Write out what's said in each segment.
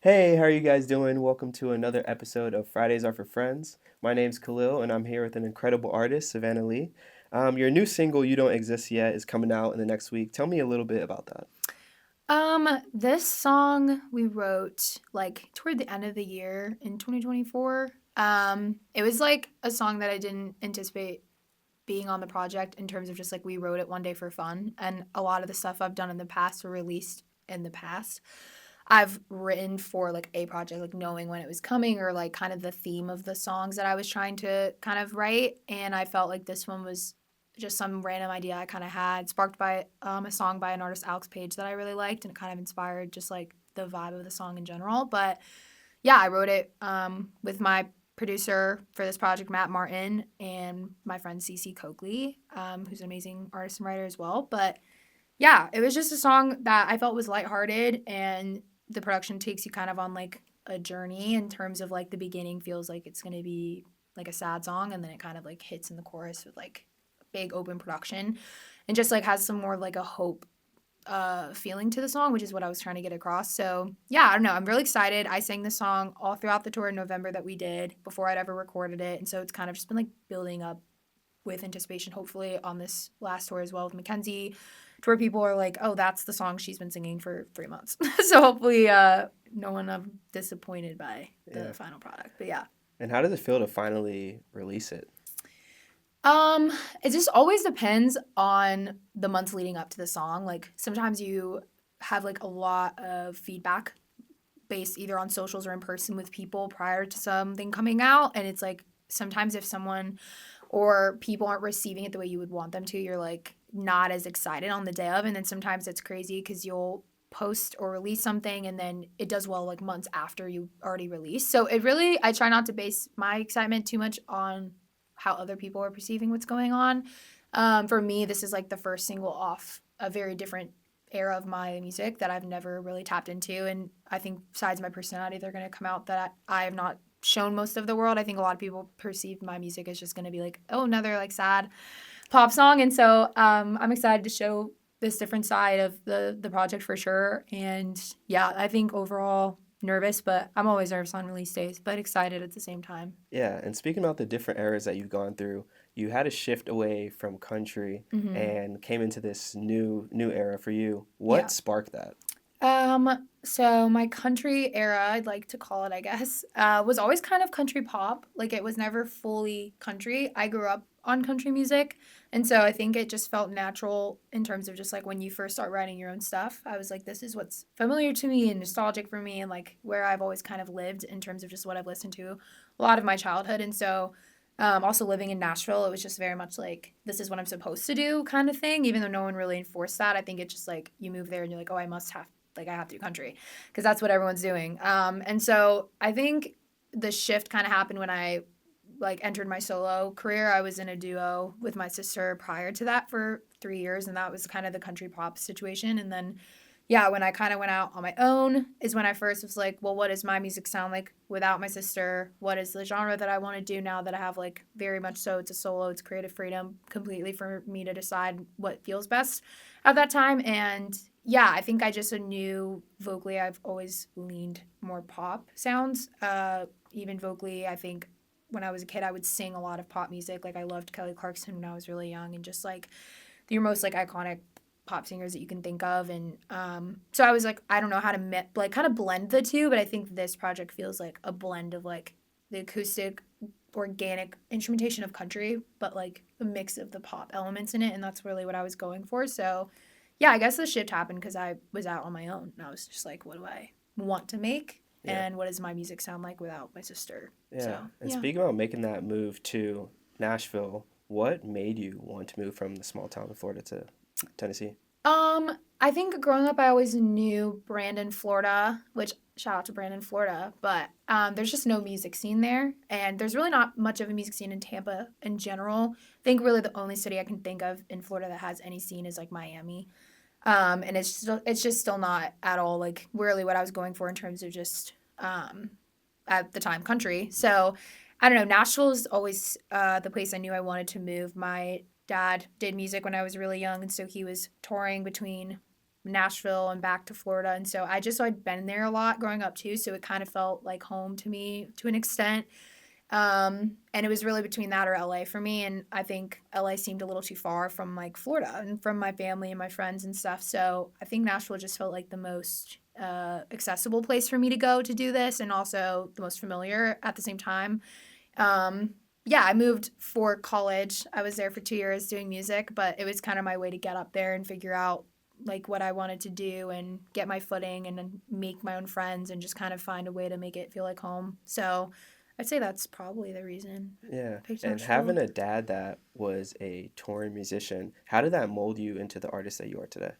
Hey, how are you guys doing? Welcome to another episode of Fridays Are For Friends. My name's Khallil, and I'm here with an incredible artist, Savanna Leigh. Your new single, You Don't Exist Yet, is coming out in the next week. Tell me a little bit about that. This song we wrote like toward the end of the year in 2024. It was like a song that I didn't anticipate being on the project in terms of just like we wrote it one day for fun. And a lot of the stuff I've done in the past or released in the past, I've written for like a project, like knowing when it was coming or like kind of the theme of the songs that I was trying to kind of write. And I felt like this one was just some random idea I kind of had, sparked by a song by an artist, Alex Page, that I really liked, and it kind of inspired just like the vibe of the song in general. But yeah, I wrote it with my producer for this project, Matt Martin, and my friend Cece Coakley, who's an amazing artist and writer as well. But yeah, it was just a song that I felt was lighthearted, and the production takes you kind of on like a journey in terms of like the beginning feels like it's gonna be like a sad song, and then it kind of like hits in the chorus with like big open production, and just like has some more like a hope feeling to the song, which is what I was trying to get across. So yeah, I don't know. I'm really excited. I sang the song all throughout the tour in November that we did before I'd ever recorded it, and so it's kind of just been like building up with anticipation, hopefully on this last tour as well with Mackenzie, to where people are like, oh, that's the song she's been singing for 3 months. So hopefully no one disappointed by the Yeah. final product. But yeah. And how does it feel to finally release it? Um, it just always depends on the months leading up to the song. Like sometimes you have like a lot of feedback based either on socials or in person with people prior to something coming out, and it's like sometimes if someone or people aren't receiving it the way you would want them to, you're like not as excited on the day of. And then sometimes it's crazy because you'll post or release something and then it does well like months after you already released. So it really, I try not to base my excitement too much on how other people are perceiving what's going on. For me, this is like the first single off a very different era of my music that I've never really tapped into. And I think besides my personality, they're going to come out that I have not shown most of the world. I think a lot of people perceive my music as just going to be like, oh, another like sad pop song. And so I'm excited to show this different side of the project for sure. And yeah, I think overall nervous, but I'm always nervous on release days, but excited at the same time. Yeah, and speaking about the different eras that you've gone through, you had a shift away from country Hmm. and came into this new era for you. What Yeah. sparked that? So my country era, I'd like to call it, I guess, was always kind of country pop. Like it was never fully country. I grew up on country music, and so I think it just felt natural in terms of just like when you first start writing your own stuff. I was like, this is what's familiar to me and nostalgic for me, and like where I've always kind of lived in terms of just what I've listened to a lot of my childhood. And so also living in Nashville, it was just very much like this is what I'm supposed to do kind of thing. Even though no one really enforced that, I think it's just like you move there and you're like, oh, I must have like I have to do country because that's what everyone's doing. And so I think the shift kind of happened when I like entered my solo career. I was in a duo with my sister prior to that for 3 years, and that was kind of the country pop situation. And then yeah, when I kind of went out on my own is when I first was like, well, what does my music sound like without my sister? What is the genre that I want to do now that I have like very much so it's a solo, it's creative freedom completely for me to decide what feels best at that time. And yeah, I think I just knew vocally I've always leaned more pop sounds. Even vocally, I think when I was a kid, I would sing a lot of pop music. Like I loved Kelly Clarkson when I was really young, and just like your most like iconic pop singers that you can think of. And so I was like, I don't know how to like kind of blend the two, but I think this project feels like a blend of like the acoustic, organic instrumentation of country, but like a mix of the pop elements in it, and that's really what I was going for. So yeah, I guess the shift happened because I was out on my own, and I was just like, what do I want to make? Yeah. And what does my music sound like without my sister? Yeah. So And yeah. speaking about making that move to Nashville, what made you want to move from the small town of Florida to Tennessee? I think growing up, I always knew Brandon, Florida, which shout out to Brandon, Florida, but there's just no music scene there, and there's really not much of a music scene in Tampa in general. I think really the only city I can think of in Florida that has any scene is like Miami, and it's just still not at all like really what I was going for in terms of just at the time country. So I don't know. Nashville is always the place I knew I wanted to move. My dad did music when I was really young, and so he was touring between Nashville and back to Florida. And so I'd been there a lot growing up too. So it kind of felt like home to me to an extent. And it was really between that or LA for me. And I think LA seemed a little too far from like Florida and from my family and my friends and stuff. So I think Nashville just felt like the most accessible place for me to go to do this, and also the most familiar at the same time. Um, yeah, I moved for college. I was there for 2 years doing music, but it was kind of my way to get up there and figure out like what I wanted to do and get my footing and then make my own friends and just kind of find a way to make it feel like home. So I'd say that's probably the reason Yeah. I picked And Nashville. having a dad that was a touring musician, how did that mold you into the artist that you are today?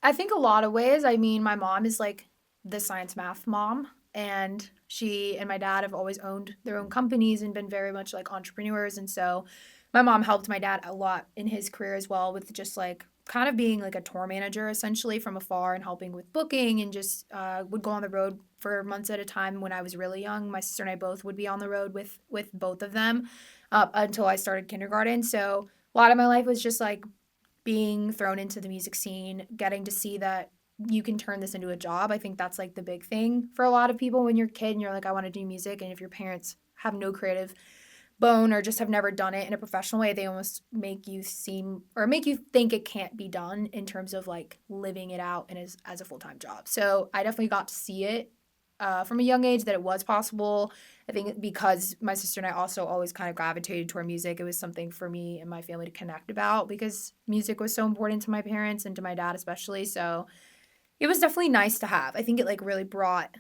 I think a lot of ways. I mean, my mom is like the science math mom, and she and my dad have always owned their own companies and been very much like entrepreneurs. And so my mom helped my dad a lot in his career as well with just like kind of being like a tour manager essentially from afar and helping with booking, and just would go on the road for months at a time when I was really young. My sister and I both would be on the road with both of them up until I started kindergarten. So a lot of my life was just like being thrown into the music scene, getting to see that you can turn this into a job. I think that's like the big thing for a lot of people when you're a kid and you're like, I want to do music. And if your parents have no creative bone or just have never done it in a professional way, they almost make you seem or make you think it can't be done in terms of like living it out and as a full time job. So I definitely got to see it from a young age that it was possible. I think because my sister and I also always kind of gravitated toward music, it was something for me and my family to connect about because music was so important to my parents and to my dad especially. So it was definitely nice to have. I think it like really brought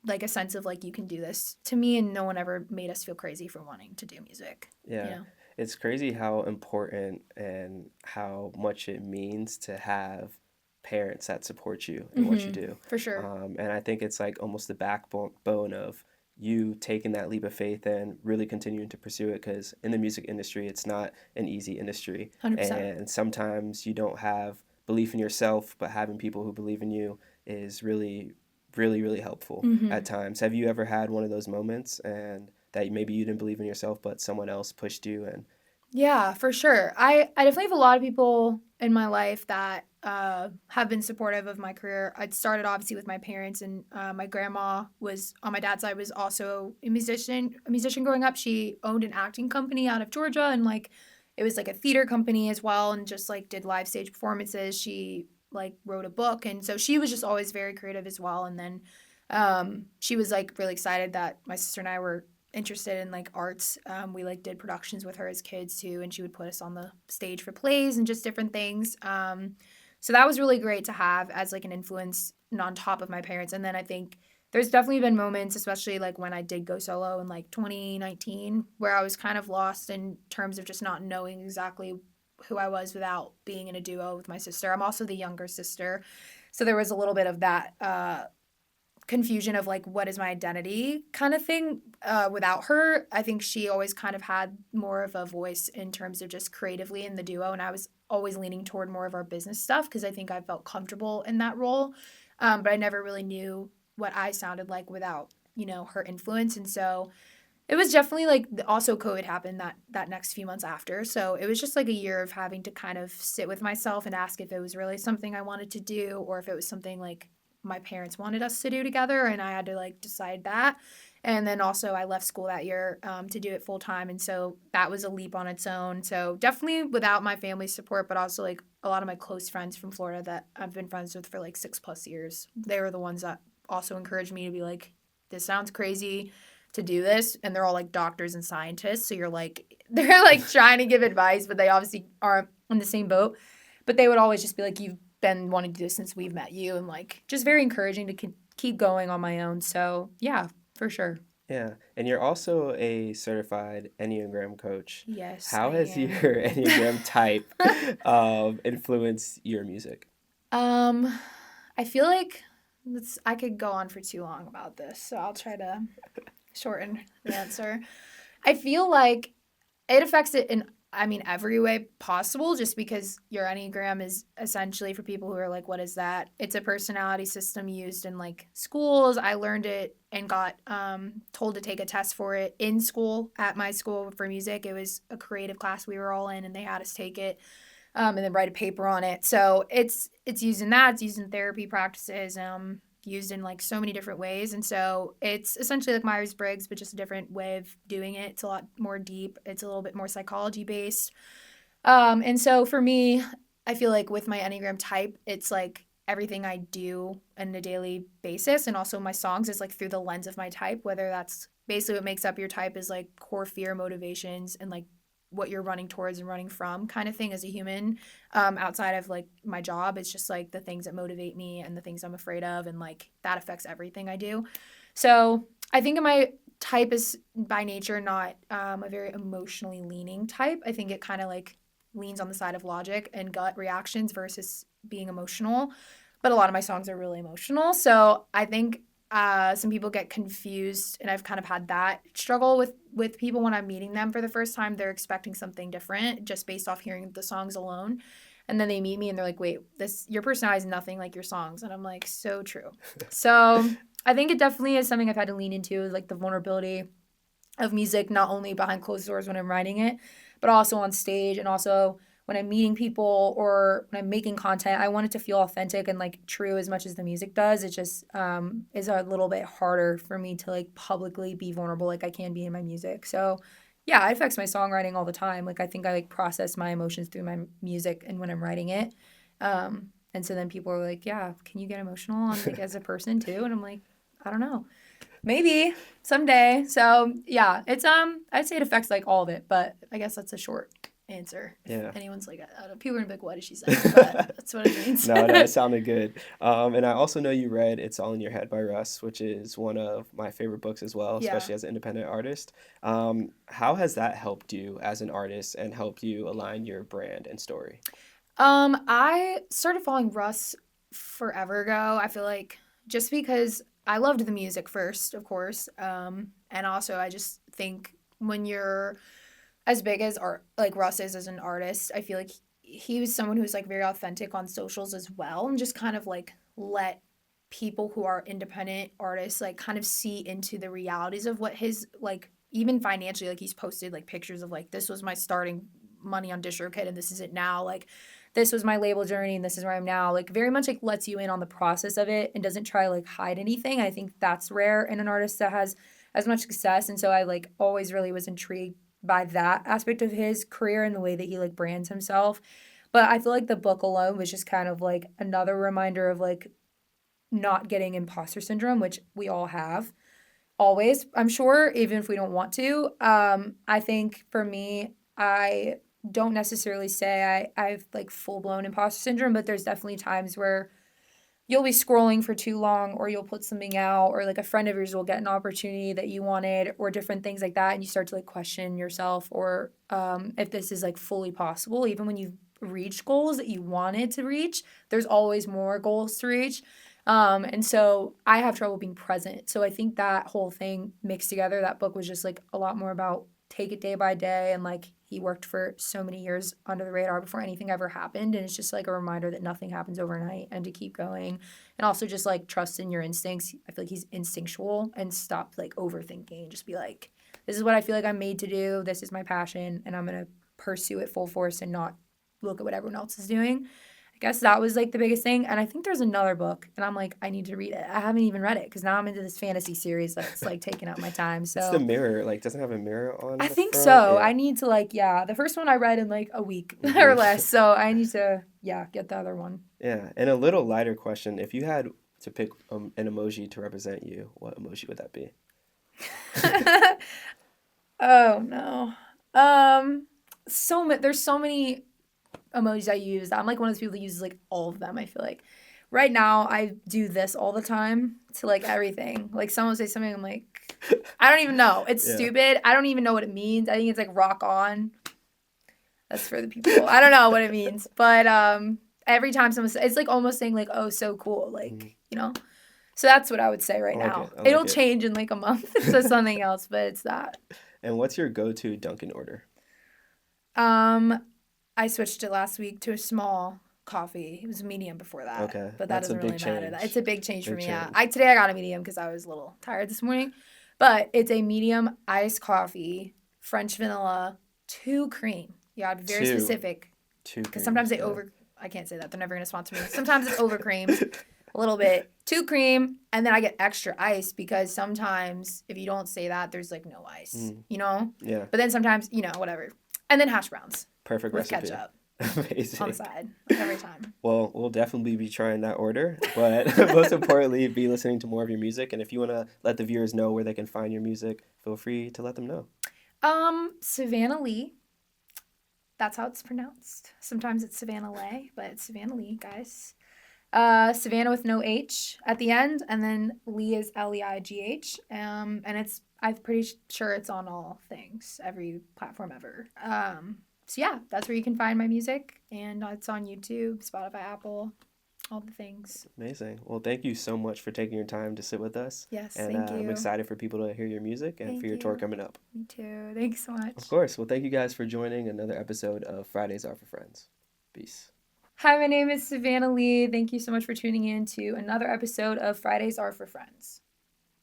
like a sense of like you can do this to me, and no one ever made us feel crazy for wanting to do music, you Yeah. know. It's crazy how important and how much it means to have parents that support you in what you Mhm. do. For sure. And I think it's like almost the backbone of you taking that leap of faith and really continuing to pursue it, because in the music industry, it's not an easy industry. 100%. And sometimes you don't have belief in yourself, but having people who believe in you is really, really, really helpful at Mhm. times. Have you ever had one of those moments and that maybe you didn't believe in yourself, but someone else pushed you and Yeah, for sure. I definitely have a lot of people in my life that have been supportive of my career. I started obviously with my parents, and my grandma was on my dad's side was also a musician. A musician growing up, she owned an acting company out of Georgia, and like it was like a theater company as well, and just like did live stage performances. She like wrote a book, and so she was just always very creative as well. And then she was like really excited that my sister and I were interested in like arts. We like did productions with her as kids too, and she would put us on the stage for plays and just different things. So that was really great to have as like an influence on top of my parents. And then I think there's definitely been moments, especially like when I did go solo in like 2019, where I was kind of lost in terms of just not knowing exactly who I was without being in a duo with my sister. I'm also the younger sister. So there was a little bit of that confusion of like what is my identity kind of thing without her. I think she always kind of had more of a voice in terms of just creatively in the duo, and I was always leaning toward more of our business stuff because I think I felt comfortable in that role. But I never really knew what I sounded like without her influence. And so it was definitely like also COVID happened that next few months after, so it was just like a year of having to kind of sit with myself and ask if it was really something I wanted to do or if it was something like my parents wanted us to do together, and I had to like decide that. And then also I left school that year to do it full time, and so that was a leap on its own. So definitely without my family's support, but also like a lot of my close friends from Florida that I've been friends with for like 6+ years, they were the ones that also encouraged me to be like, this sounds crazy to do this, and they're all like doctors and scientists, so you're like they're like trying to give advice, but they obviously are in the same boat. But they would always just be like, you've been wanting to do this since we've met you, and like just very encouraging to keep going on my own. So yeah, for sure. yeah. And you're also a certified Enneagram coach. Yes, How I has your am. Enneagram type influenced your music? um I feel like I could go on for too long about this, so I'll try to shorten the answer. I feel like it affects it in, I mean, every way possible, just because your Enneagram is essentially, for people who are like, what is that? It's a personality system used in like schools. I learned it and got told to take a test for it in school at my school for music. It was a creative class we were all in, and they had us take it. and then write a paper on it. So it's used in that. It's used in therapy practices. Used in like so many different ways, and so it's essentially like Myers-Briggs, but just a different way of doing it. It's a lot more deep. It's a little bit more psychology based. And so for me, I feel like with my Enneagram type, it's like everything I do on a daily basis, and also my songs is like through the lens of my type, whether that's basically what makes up your type is like core fear, motivations, and like what you're running towards and running from kind of thing as a human. Outside of like my job, it's just like the things that motivate me and the things I'm afraid of, and like that affects everything I do. So I think my type is by nature not a very emotionally leaning type. I think it kind of like leans on the side of logic and gut reactions versus being emotional. But a lot of my songs are really emotional. So I think some people get confused, and I've kind of had that struggle with people when I'm meeting them for the first time. They're expecting something different just based off hearing the songs alone. And then they meet me and they're like, wait, this your personality is nothing like your songs. And I'm like, so true. So I think it definitely is something I've had to lean into, is like the vulnerability of music, not only behind closed doors when I'm writing it, but also on stage, and also when I'm meeting people or when I'm making content. I want it to feel authentic and like true as much as the music does. It just is a little bit harder for me to like publicly be vulnerable like I can be in my music. So yeah, it affects my songwriting all the time. Like I think I like process my emotions through my music and when I'm writing it. And so then people are like, yeah, can you get emotional on like as a person too? And I'm like, I don't know. Maybe someday. So yeah, it's I'd say it affects like all of it, but I guess that's a short answer. If Yeah. anyone's like, I don't know, people are gonna be like, what did she say? But that's what it means. No, it sounded good. And I also know you read It's All in Your Head by Russ, which is one of my favorite books as well, Yeah. especially as an independent artist. How has that helped you as an artist and helped you align your brand and story? I started following Russ forever ago. I feel like just because I loved the music first, of course. And also I just think when you're as big as art like Russ is as an artist, I feel like he was someone who's like very authentic on socials as well, and just kind of like let people who are independent artists like kind of see into the realities of what his like even financially, like he's posted like pictures of like this was my starting money on DistroKid and this is it now, like this was my label journey and this is where I'm now, like very much like lets you in on the process of it and doesn't try to like hide anything. I think that's rare in an artist that has as much success, and so I like always really was intrigued by that aspect of his career and the way that he like brands himself. But I feel like the book alone was just kind of like another reminder of like not getting imposter syndrome, which we all have always, I'm sure, even if we don't want to. I think for me, I don't necessarily say I've like full blown imposter syndrome, but there's definitely times where you'll be scrolling for too long, or you'll put something out, or like a friend of yours will get an opportunity that you wanted, or different things like that, and you start to like question yourself, or if this is like fully possible. Even when you've reached goals that you wanted to reach, there's always more goals to reach. And so I have trouble being present. So I think that whole thing mixed together, that book was just like a lot more about take it day by day, and like he worked for so many years under the radar before anything ever happened, and it's just like a reminder that nothing happens overnight and to keep going, and also just like trust in your instincts. I feel like he's instinctual, and stop like overthinking, just be like, this is what I feel like I'm made to do, this is my passion, and I'm gonna pursue it full force and not look at what everyone else is doing. I guess that was like the biggest thing. And I think there's another book, and I'm like, I need to read it. I haven't even read it because now I'm into this fantasy series that's like taking up my time. It's the So mirror, like doesn't have a mirror I on the think front. so. Yeah. I need to like, yeah, the first one I read in like a week or Hmm. less. So I need to, yeah, get the other one. Yeah. And a little lighter question, if you had to pick an emoji to represent you, what emoji would that be? Oh no. There's so many emojis I use. I'm like one of those people that uses like all of them, I feel like. Right now I do this all the time to like everything. Like someone will say something, I'm like, I don't even know. It's Yeah. stupid. I don't even know what it means. I think it's like rock on. That's for the people. I don't know what it means. But every time someone says, it's like almost saying like, oh, so cool. Mhm. Like, you know? So that's what I would say I right like now. it. I like It'll it. change in like a month to something else, but it's that. And what's your go-to Dunkin' order? Um, I switched it last week to a small coffee. It was a medium before that, Okay, but that that's a doesn't big really matter. It's change. a big change for Big me. Yeah, change. I today I got a medium because I was a little tired this morning, but it's a medium iced coffee, French vanilla, two cream. Yeah, I'd be very Two. specific. Two Because creams. sometimes they I can't say that. They're never going to sponsor me. Sometimes it's over creamed, a little bit. 2 cream, and then I get extra ice because sometimes if you don't say that, there's like no ice, you know? Yeah. But then sometimes, you know, whatever. And then hash browns. Perfect with recipe. Ketchup. Amazing. On the side, every time. Well, we'll definitely be trying that order, but most importantly, be listening to more of your music. And if you want to let the viewers know where they can find your music, feel free to let them know. Savanna Leigh. That's how it's pronounced. Sometimes it's Savanna Leigh, but it's Savanna Leigh, guys. Savannah with no H at the end, and then Leigh is Leigh. And I'm pretty sure it's on all things, every platform ever. So yeah, that's where you can find my music, and it's on YouTube, Spotify, Apple, all the things. Amazing. Well, thank you so much for taking your time to sit with us. Yes, and thank you. I'm excited for people to hear your music and for your tour coming up. Me too. Thanks so much. Of course. Well, thank you guys for joining another episode of Fridays Are For Friends. Peace. Hi, my name is Savanna Leigh. Thank you so much for tuning in to another episode of Fridays Are For Friends.